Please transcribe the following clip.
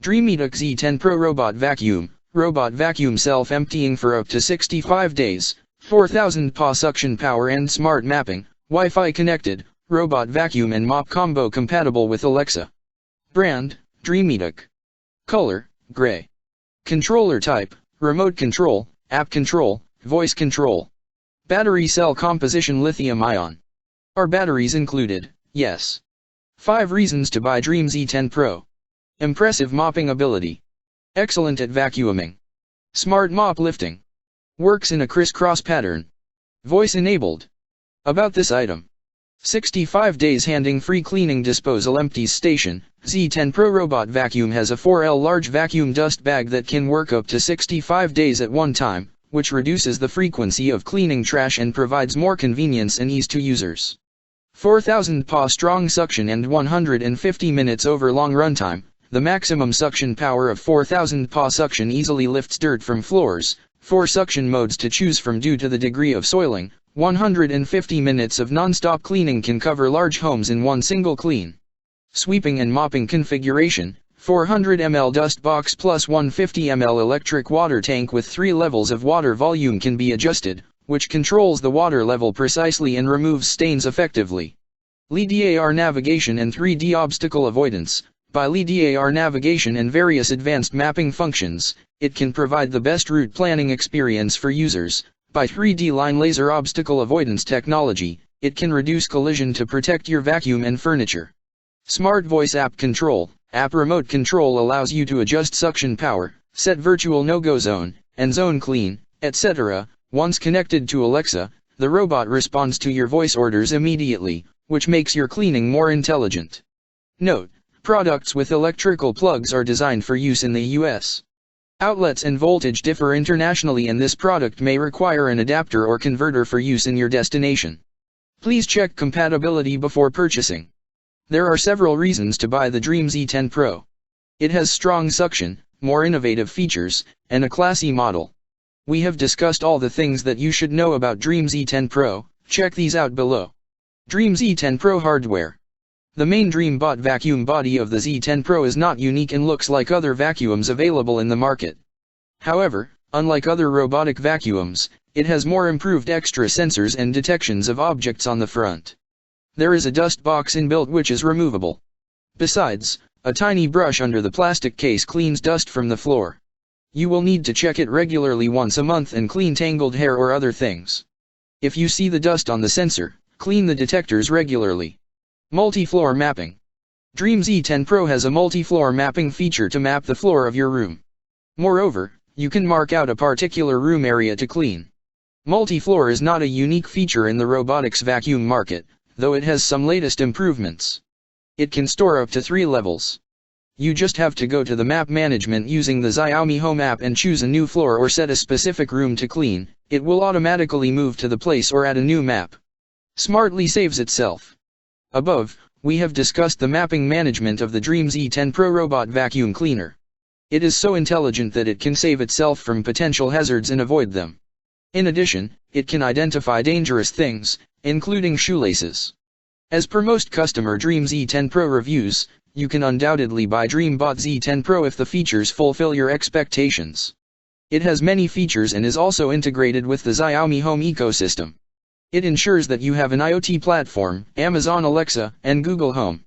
Dreametech Z10 Pro Robot Vacuum self-emptying for up to 65 days, 4000 PA suction power and smart mapping, Wi-Fi connected, robot vacuum and mop combo compatible with Alexa. Brand, Dreametech. Color, gray. Controller type, remote control, app control, voice control. Battery cell composition lithium-ion. Are batteries included? Yes. 5 reasons to buy Dreame Z10 Pro. Impressive mopping ability. Excellent at vacuuming. Smart mop lifting. Works in a crisscross pattern. Voice enabled. About this item. 65 days handing-free cleaning disposal empties station. Z10 Pro Robot Vacuum has a 4L large vacuum dust bag that can work up to 65 days at one time, which reduces the frequency of cleaning trash and provides more convenience and ease to users. 4000 PA strong suction and 150 minutes over long runtime. The maximum suction power of 4000 PA suction easily lifts dirt from floors. 4 suction modes to choose from due to the degree of soiling. 150 minutes of non-stop cleaning can cover large homes in one single clean. Sweeping and mopping configuration, 400 ml dust box plus 150 ml electric water tank with 3 levels of water volume can be adjusted, which controls the water level precisely and removes stains effectively. LiDAR navigation and 3D obstacle avoidance. By LiDAR navigation and various advanced mapping functions, it can provide the best route planning experience for users. By 3D line laser obstacle avoidance technology, it can reduce collision to protect your vacuum and furniture. Smart voice app control. App remote control allows you to adjust suction power, set virtual no-go zone, and zone clean, etc. Once connected to Alexa, the robot responds to your voice orders immediately, which makes your cleaning more intelligent. Note: products with electrical plugs are designed for use in the US. Outlets and voltage differ internationally and this product may require an adapter or converter for use in your destination. Please check compatibility before purchasing. There are several reasons to buy the Dreame Z10 Pro. It has strong suction, more innovative features, and a classy model. We have discussed all the things that you should know about Dreame Z10 Pro. Check these out below. Dreame Z10 Pro hardware. The main Dreame bot vacuum body of the Z10 Pro is not unique and looks like other vacuums available in the market. However, unlike other robotic vacuums, it has more improved extra sensors and detections of objects on the front. There is a dust box inbuilt which is removable. Besides, a tiny brush under the plastic case cleans dust from the floor. You will need to check it regularly once a month and clean tangled hair or other things. If you see the dust on the sensor, clean the detectors regularly. Multi-floor mapping. Dreame Z10 Pro has a multi-floor mapping feature to map the floor of your room. Moreover, you can mark out a particular room area to clean. Multi-floor is not a unique feature in the robotics vacuum market, though it has some latest improvements. It can store up to 3 levels. You just have to go to the map management using the Xiaomi Home app and choose a new floor or set a specific room to clean. It will automatically move to the place or add a new map. Smartly saves itself. Above, we have discussed the mapping management of the Dreame Z10 Pro Robot Vacuum Cleaner. It is so intelligent that it can save itself from potential hazards and avoid them. In addition, it can identify dangerous things, including shoelaces. As per most customer Dreame Z10 Pro reviews, you can undoubtedly buy Dreame Bot Z10 Pro if the features fulfill your expectations. It has many features and is also integrated with the Xiaomi Home ecosystem. It ensures that you have an IoT platform, Amazon Alexa, and Google Home.